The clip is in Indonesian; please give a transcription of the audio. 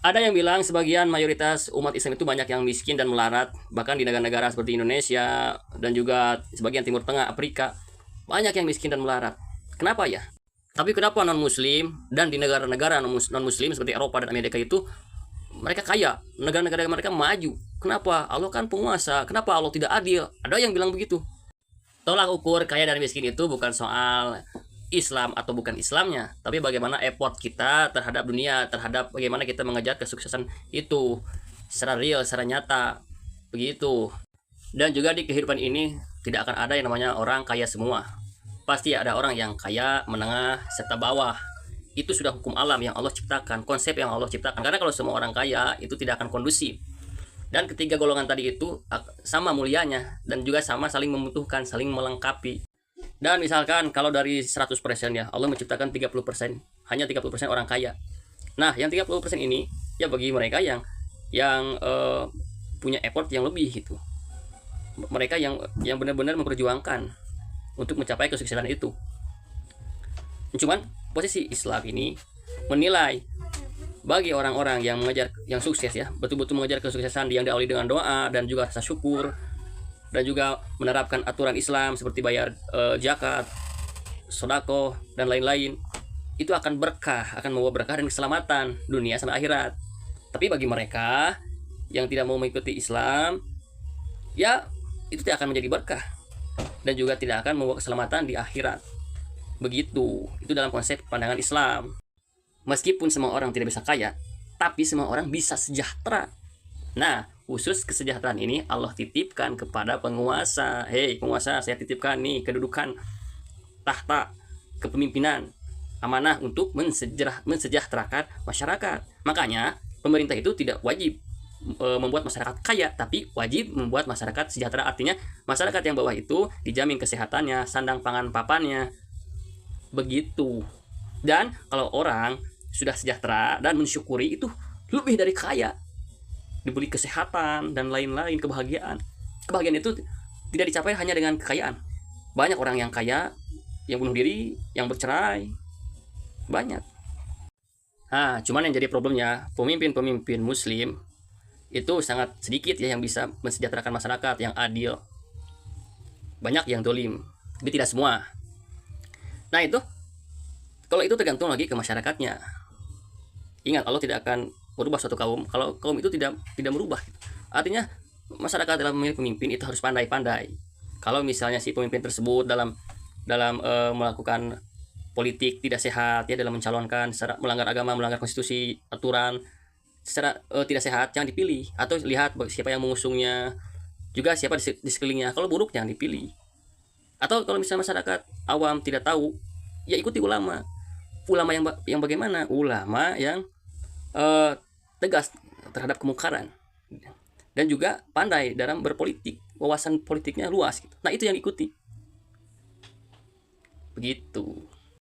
Ada yang bilang sebagian mayoritas umat Islam itu banyak yang miskin dan melarat, bahkan di negara-negara seperti Indonesia dan juga sebagian Timur Tengah, Afrika, banyak yang miskin dan melarat. Kenapa ya? Tapi kenapa non-muslim dan di negara-negara non-muslim seperti Eropa dan Amerika itu mereka kaya, negara-negara mereka maju? Kenapa? Allah kan penguasa. Kenapa Allah tidak adil? Ada yang bilang begitu. Tolak ukur kaya dan miskin itu bukan soal Islam atau bukan Islamnya, tapi bagaimana effort kita terhadap dunia, terhadap bagaimana kita mengejar kesuksesan itu secara real, secara nyata, begitu. Dan juga di kehidupan ini tidak akan ada yang namanya orang kaya semua. Pasti ada orang yang kaya, menengah, serta bawah. Itu sudah hukum alam yang Allah ciptakan, konsep yang Allah ciptakan. Karena kalau semua orang kaya itu tidak akan kondusif. Dan ketiga golongan tadi itu sama mulianya dan juga sama saling membutuhkan, saling melengkapi. Dan misalkan kalau dari 100% ya, Allah menciptakan 30%, hanya 30% orang kaya. Nah, yang 30% ini ya bagi mereka yang punya effort yang lebih gitu. Mereka yang benar-benar memperjuangkan untuk mencapai kesuksesan itu. Cuman posisi Islam ini menilai bagi orang-orang yang mengejar yang sukses ya, betul-betul mengejar kesuksesan yang diawali dengan doa dan juga rasa syukur dan juga menerapkan aturan Islam seperti bayar zakat, sodako dan lain-lain, itu akan berkah, akan membawa berkah dan keselamatan dunia sampai akhirat. Tapi bagi mereka yang tidak mau mengikuti Islam, ya itu tidak akan menjadi berkah dan juga tidak akan membawa keselamatan di akhirat. Begitu, itu dalam konsep pandangan Islam. Meskipun semua orang tidak bisa kaya, tapi semua orang bisa sejahtera. Nah, khusus kesejahteraan ini Allah titipkan kepada penguasa. Hei penguasa, saya titipkan nih kedudukan tahta kepemimpinan, amanah untuk mensejahterakan masyarakat. Makanya pemerintah itu tidak wajib membuat masyarakat kaya, tapi wajib membuat masyarakat sejahtera. Artinya masyarakat yang bawah itu dijamin kesehatannya, sandang pangan papannya, begitu. Dan kalau orang sudah sejahtera dan mensyukuri, itu lebih dari kaya, diberi kesehatan dan lain-lain, kebahagiaan. Kebahagiaan itu tidak dicapai hanya dengan kekayaan. Banyak orang yang kaya yang bunuh diri, yang bercerai, banyak. Nah, cuman yang jadi problemnya, pemimpin-pemimpin muslim itu sangat sedikit ya yang bisa mensejahterakan masyarakat yang adil. Banyak yang dolim, tapi tidak semua. Nah itu, kalau itu tergantung lagi ke masyarakatnya. Ingat, Allah tidak akan merubah suatu kaum kalau kaum itu tidak merubah. Artinya masyarakat dalam memilih pemimpin itu harus pandai-pandai. Kalau misalnya si pemimpin tersebut dalam melakukan politik tidak sehat ya, dalam mencalonkan secara melanggar agama, melanggar konstitusi, aturan secara tidak sehat, jangan dipilih. Atau lihat siapa yang mengusungnya, juga siapa di sekelilingnya. Kalau buruk jangan dipilih. Atau kalau misalnya masyarakat awam tidak tahu, ya ikuti ulama. Ulama yang bagaimana? Ulama yang tegas terhadap kemungkaran dan juga pandai dalam berpolitik, wawasan politiknya luas gitu. Nah itu yang diikuti, begitu.